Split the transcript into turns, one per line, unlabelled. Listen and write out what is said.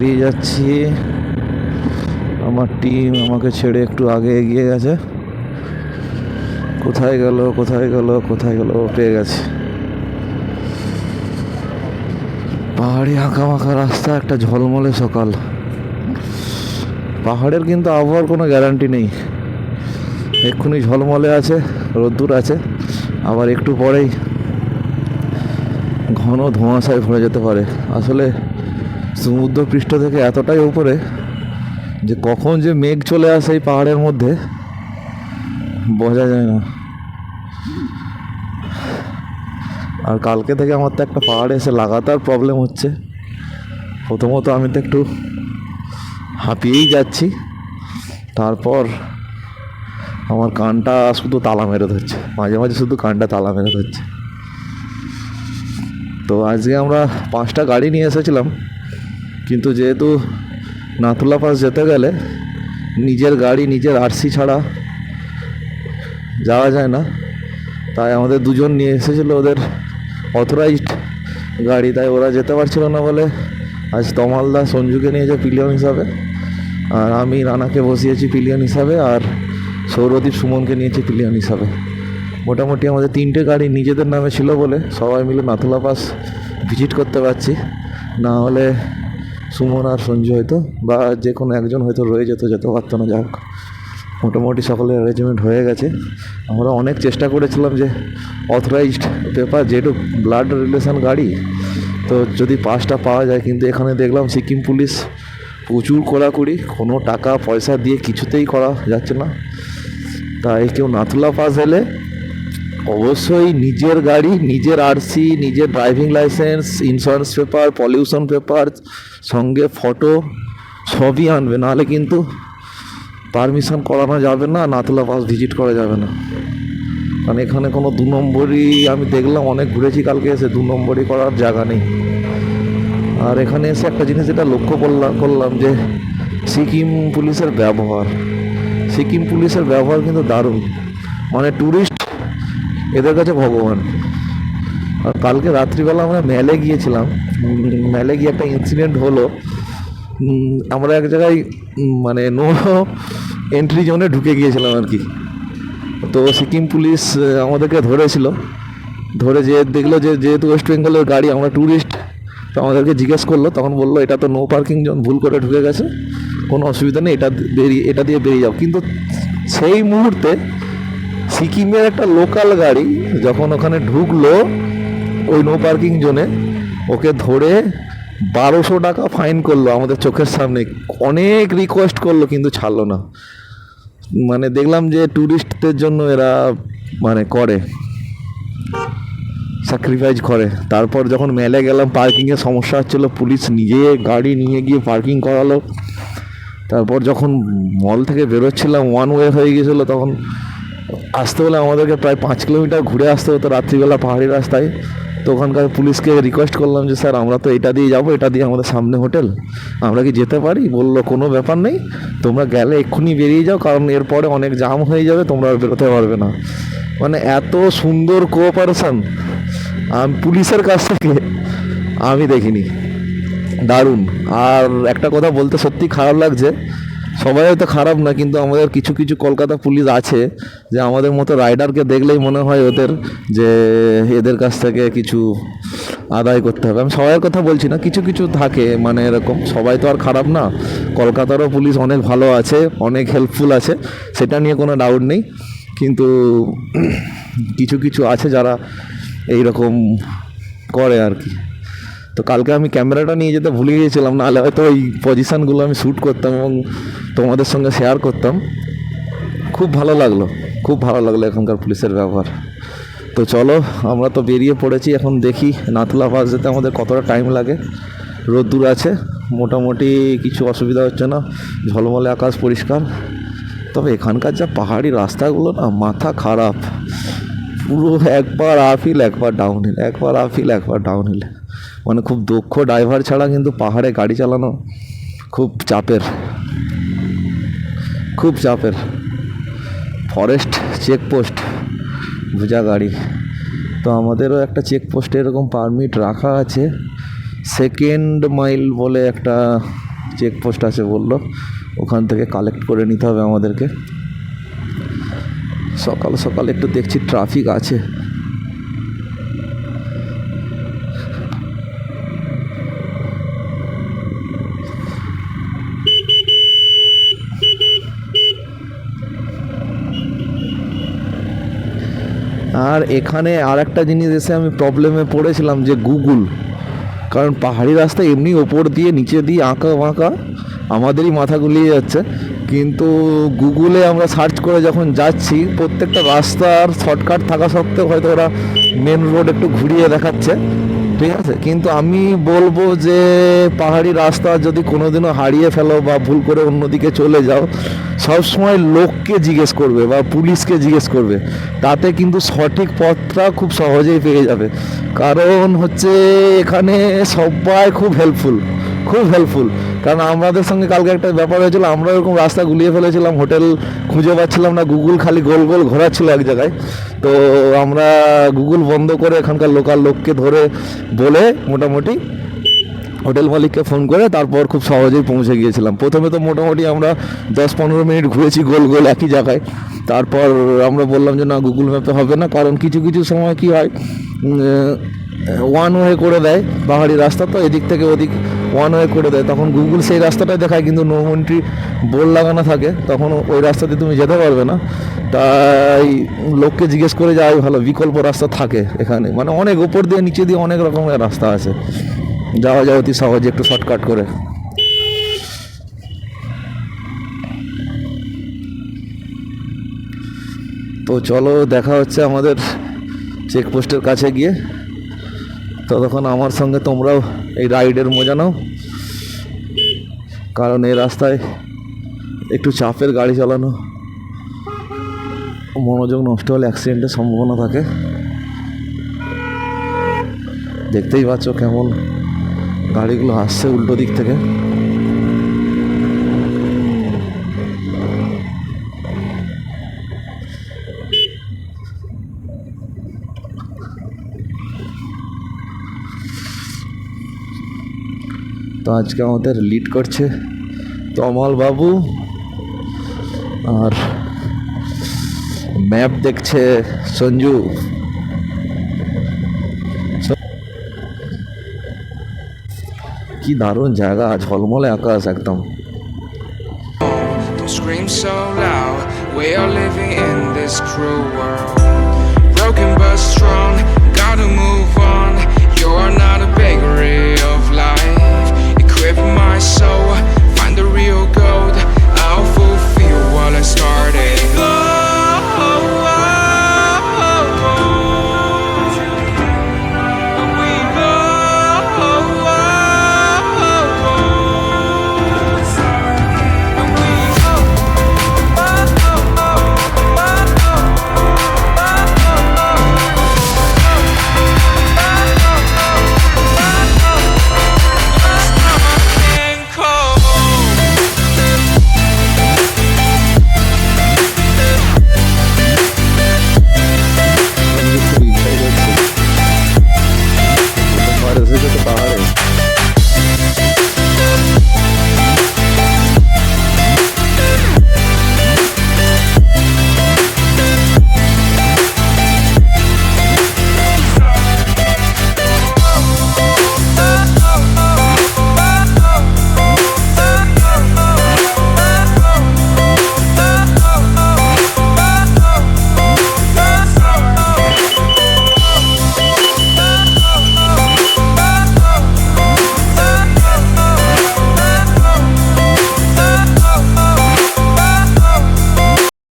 পেয়ে যাচ্ছি। আমার টিম আমাকে ছেড়ে একটু আগে এগিয়ে গেছে। কোথায় গেল কোথায় গেল কোথায় গেল? পেয়ে গেছে। পাহাড়ি আঁকামাখা রাস্তা, একটা ঝলমলে সকাল। পাহাড়ের কিন্তু আবহাওয়ার কোনো গ্যারান্টি নেই। এক্ষুনি ঝলমলে আছে, রোদ্দুর আছে, আবার একটু পরেই ঘন ধোঁয়াশায় ভরে যেতে পারে। আসলে সমুদ্রপৃষ্ঠ থেকে এতটাই উপরে যে কখন যে মেঘ চলে আসে এই পাহাড়ের মধ্যে বোঝা যায় না। আর কালকে থেকে আমার তো একটা পাহাড়ে এসে লাগাতার প্রবলেম হচ্ছে। প্রথমত আমি তো একটু হাঁপিয়েই যাচ্ছি, তারপর আমার কানটা শুধু তালা মেরে ধরছে, মাঝে মাঝে শুধু কানটা তালা মেরে ধরছে। তো আজকে আমরা 5টা গাড়ি নিয়ে এসেছিলাম, কিন্তু যেহেতু নাথুলা পাস যেতে গেলে নিজের গাড়ি নিজের আরসি ছাড়া যাওয়া যায় না, তাই আমাদের দুজন নিয়ে এসেছিলো ওদের অথরাইজড গাড়ি। তাই ওরা যেতে পারছিল না বলে আজ তমালদা সঞ্জুকে নিয়েছে পিলিয়ন হিসাবে, আর আমি রানাকে বসিয়েছি পিলিয়ন হিসাবে, আর সৌরদীপ সুমনকে নিয়েছি পিলিয়ন হিসাবে। মোটামুটি আমাদের 3টে গাড়ি নিজেদের নামে ছিল বলে সবাই মিলে নাথুলা পাস ভিজিট করতে পারছি। না হলে সুমন আর সঞ্জু হয়তো বা যে কোনো একজন হয়তো রয়ে যেতে পারতো না। যাক, মোটামুটি সকলের অ্যারেঞ্জমেন্ট হয়ে গেছে। আমরা অনেক চেষ্টা করেছিলাম যে অথরাইজড পেপার, যেহেতু ব্লাড রিলেশন গাড়ি, তো যদি পাসটা পাওয়া যায়, কিন্তু এখানে দেখলাম সিকিম পুলিশ প্রচুর কড়াকড়ি, কোনো টাকা পয়সা দিয়ে কিছুতেই করা যাচ্ছে না। তাই কেউ নাথুলা পাস এলে অবশ্যই নিজের গাড়ি, নিজের আরসি, নিজের driving licence, insurance paper, pollution paper, সঙ্গে ফটো সবই আনবে, নাহলে কিন্তু পারমিশন করানো যাবে না, নাথুলা পাস ভিজিট করা যাবে না। কারণ এখানে কোনো 2 নম্বরই আমি দেখলাম, অনেক ঘুরেছি কালকে এসে, 2 নম্বরই করার জায়গা নেই। আর এখানে এসে একটা জিনিস যেটা লক্ষ্য করলাম যে সিকিম পুলিশের ব্যবহার কিন্তু দারুণ। মানে ট্যুরিস্ট এদের কাছে ভগবান। আর কালকে রাত্রিবেলা আমরা ম্যালে গিয়েছিলাম, ম্যালে গিয়ে একটা ইনসিডেন্ট হলো। আমরা এক জায়গায় মানে নো এন্ট্রি জোনে ঢুকে গিয়েছিলাম আর কি। তো সিকিম পুলিশ আমাদেরকে ধরে যে দেখলো যে যেহেতু ওয়েস্ট বেঙ্গলের গাড়ি, আমরা ট্যুরিস্ট, তো আমাদেরকে জিজ্ঞেস করলো। তখন বললো এটা তো নো পার্কিং জোন, ভুল করে ঢুকে গেছে, কোনো অসুবিধা নেই, এটা দিয়ে বেরিয়ে যাও। কিন্তু সেই মুহূর্তে সিকিমের একটা লোকাল গাড়ি যখন ওখানে ঢুকলো ওই নো পার্কিং জোনে, ওকে ধরে 1200 টাকা ফাইন করলো আমাদের চোখের সামনে। অনেক রিকোয়েস্ট করলো কিন্তু ছাড়লো না। মানে দেখলাম যে ট্যুরিস্টদের জন্য এরা মানে স্যাক্রিফাইস করে। তারপর যখন মেলে গেলাম, পার্কিংয়ের সমস্যা হচ্ছিলো, পুলিশ নিজে গাড়ি নিয়ে গিয়ে পার্কিং করালো। তারপর যখন মল থেকে বেরোচ্ছিলাম, ওয়ান ওয়ে হয়ে গিয়েছিলো, তখন আসতে হলে আমাদেরকে প্রায় 5 কিলোমিটার ঘুরে আসতে হতো রাত্রিবেলা পাহাড়ি রাস্তায়। তো ওখানকার পুলিশকে রিকোয়েস্ট করলাম যে স্যার আমরা তো এটা দিয়ে যাবো, এটা দিয়ে আমাদের সামনে হোটেল, আমরা কি যেতে পারি? বললো কোনো ব্যাপার নেই, তোমরা গেলে এক্ষুনি বেরিয়ে যাও, কারণ এরপরে অনেক জাম হয়ে যাবে, তোমরা আর বেরোতে পারবে না। মানে এত সুন্দর কোঅপারেশন পুলিশের কাছ থেকে আমি দেখিনি, দারুণ। আর একটা কথা বলতে সত্যি খারাপ লাগছে, সবাই হয়তো খারাপ না, কিন্তু আমাদের কিছু কিছু কলকাতা পুলিশ আছে যে আমাদের মতো রাইডারকে দেখলেই মনে হয় ওদের যে এদের কাছ থেকে কিছু আদায় করতে হবে। আমি সবার কথা বলছি না, কিছু কিছু থাকে মানে এরকম, সবাই তো আর খারাপ না। কলকাতারও পুলিশ অনেক ভালো আছে, অনেক হেল্পফুল আছে, সেটা নিয়ে কোনো ডাউট নেই। কিন্তু কিছু কিছু আছে যারা এইরকম করে আর কি। তো কালকে আমি ক্যামেরাটা নিয়ে যেতে ভুলে গিয়েছিলাম, নাহলে হয়তো ওই পজিশানগুলো আমি শ্যুট করতাম এবং তোমাদের সঙ্গে শেয়ার করতাম। খুব ভালো লাগলো এখানকার পুলিশের ব্যবহার। তো চলো, আমরা তো বেরিয়ে পড়েছি, এখন দেখি নাথুলা পাস যেতে আমাদের কতটা টাইম লাগে। রোদ্দুর আছে, মোটামুটি কিছু অসুবিধা হচ্ছে না, ঝলমলে আকাশ, পরিষ্কার। তবে এখানকার যা পাহাড়ি রাস্তাগুলো না, মাথা খারাপ। পুরো একবার আপহিল একবার ডাউনহিল, একবার আপহিল একবার ডাউনহিল। মানে খুব দক্ষ ড্রাইভার ছাড়া কিন্তু পাহাড়ে গাড়ি চালানো খুব চাপের। ফরেস্ট চেকপোস্ট, ভুজা গাড়ি। তো আমাদেরও একটা চেকপোস্টে এরকম পারমিট রাখা আছে, সেকেন্ড মাইল বলে একটা চেকপোস্ট আছে বললো, ওখান থেকে কালেক্ট করে নিতে হবে আমাদেরকে। সকাল সকাল একটু দেখছি ট্রাফিক আছে। আর এখানে আর একটা জিনিস এসে আমি প্রবলেমে পড়েছিলাম, যে গুগল, কারণ পাহাড়ি রাস্তা এমনি ওপর দিয়ে নিচে দিয়ে আঁকা বাঁকা, আমাদেরই মাথা গুলিয়ে যাচ্ছে, কিন্তু গুগলে আমরা সার্চ করে যখন যাচ্ছি প্রত্যেকটা রাস্তার শর্টকাট থাকা সত্ত্বেও হয়তো ওরা মেন রোড একটু ঘুরিয়ে দেখাচ্ছে, ঠিক আছে। কিন্তু আমি বলবো যে পাহাড়ি রাস্তা যদি কোনোদিনও হারিয়ে ফেলো বা ভুল করে অন্যদিকে চলে যাও, সবসময় লোককে জিজ্ঞেস করবে বা পুলিশকে জিজ্ঞেস করবে, তাতে কিন্তু সঠিক পথটা খুব সহজেই পেয়ে যাবে। কারণ হচ্ছে এখানে সবাই খুব হেল্পফুল, খুব হেল্পফুল। কারণ আমাদের সঙ্গে কালকে একটা ব্যাপার হয়েছিল, আমরা এরকম রাস্তা গুলিয়ে ফেলেছিলাম, হোটেল খুঁজে পাচ্ছিলাম না, গুগল খালি গোল গোল ঘোরাচ্ছিল এক জায়গায়। তো আমরা গুগল বন্ধ করে এখানকার লোকাল লোককে ধরে বলে মোটামুটি হোটেল মালিককে ফোন করে তারপর খুব সহজেই পৌঁছে গিয়েছিলাম। প্রথমে তো মোটামুটি আমরা 10-15 মিনিট ঘুরেছি গোল গোল একই জায়গায়। তারপর আমরা বললাম যে না, গুগল ম্যাপে হবে না, কারণ কিছু কিছু সময় কি হয়, ওয়ান ওয়ে করে দেয় পাহাড়ি রাস্তা, তো এদিক থেকে ওদিক ওয়ান ওয়ে করে দেয়, তখন গুগল সেই রাস্তাটাই দেখায় কিন্তু নো এন্ট্রি বোর্ড লাগানো থাকে, তখন ওই রাস্তাতে তুমি যেতে পারবে না। তাই লোককে জিজ্ঞেস করে যাওয়াই ভালো, বিকল্প রাস্তা থাকে এখানে, মানে অনেক উপর দিয়ে নিচে দিয়ে অনেক রকমের রাস্তা আছে, যাওয়া যায় অতি সহজে একটু শর্টকাট করে। তো চলো দেখা হচ্ছে আমাদের চেকপোস্টের কাছে গিয়ে। ততক্ষণ আমার সঙ্গে তোমরাও এই রাইডের মজা নাও, কারণ এই রাস্তায় একটু চাপের গাড়ি চালানো, মনোযোগ নষ্ট হলে অ্যাক্সিডেন্টের সম্ভাবনা থাকে। দেখতেই পাচ্ছ কেমন গাড়িগুলো আসছে উল্টো দিক থেকে। তো আজকে আমাদের লিড করছে তমাল বাবু, আর ম্যাপ দেখছে সঞ্জু। কি দারুণ জায়গা, ঝলমলে আকাশ একদম।
Don't scream so loud, we are living in this cruel world. Broken but strong, gotta move on. You're not a bakery of life. Equip my soul